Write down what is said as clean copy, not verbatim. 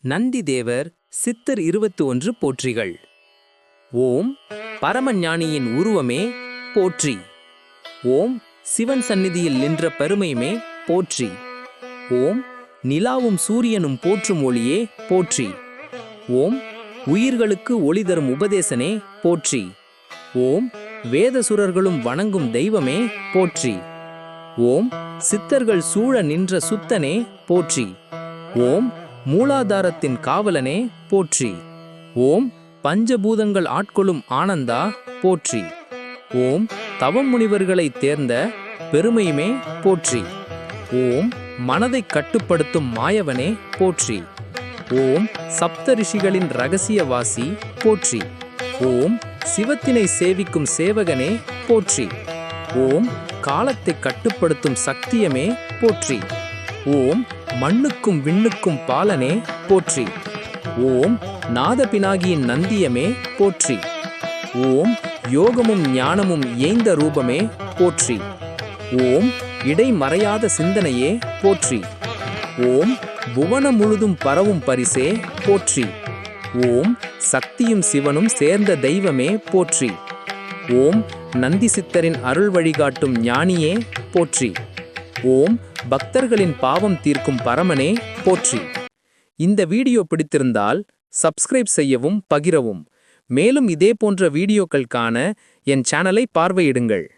நந்திதேவர் சித்தர் 21 போற்றிகள். ஓம் பரமஞானியின் உருவமே போற்றி. ஓம் சிவன் சந்நிதியில் நின்ற பெருமையுமே போற்றி. ஓம் நிலாவும் சூரியனும் போற்றும் ஒளியே போற்றி. ஓம் உயிர்களுக்கு ஒளி தரும் உபதேசனே போற்றி. ஓம் வேதசுரர்களும் வணங்கும் தெய்வமே போற்றி. ஓம் சித்தர்கள் சூழ நின்ற சுத்தனே போற்றி. ஓம் மூலாதாரத்தின் காவலனே போற்றி. ஓம் பஞ்சபூதங்கள் ஆட்கொள்ளும் ஆனந்தா போற்றி. ஓம் தவம் முனிவர்களை தேர்ந்த பெருமையுமே போற்றி. ஓம் மனதை கட்டுப்படுத்தும் மாயவனே போற்றி. ஓம் சப்தரிஷிகளின் இரகசியவாசி போற்றி. ஓம் சிவத்தினை சேவிக்கும் சேவகனே போற்றி. ஓம் காலத்தை கட்டுப்படுத்தும் சக்தியமே போற்றி. ஓம் மண்ணுக்கும் விண்ணுக்கும் பாலனே போற்றி. ஓம் நாதபினாகியின் நந்தியமே போற்றி. ஓம் யோகமும் ஞானமும் ஏய்ந்த ரூபமே போற்றி. ஓம் இடைமறையாத சிந்தனையே போற்றி. ஓம் புவனம் முழுதும் பரவும் பரிசே போற்றி. ஓம் சக்தியும் சிவனும் சேர்ந்த தெய்வமே போற்றி. ஓம் நந்தி சித்தரின் அருள் வழிகாட்டும் ஞானியே போற்றி. ஓம் பக்தர்களின் பாவம் தீர்க்கும் பரமனே போற்றி. இந்த வீடியோ பிடித்திருந்தால் சப்ஸ்கிரைப் செய்யவும் பகிரவும். மேலும் இதே போன்ற வீடியோக்கள் காண என் சேனலை பார்வையிடுங்கள்.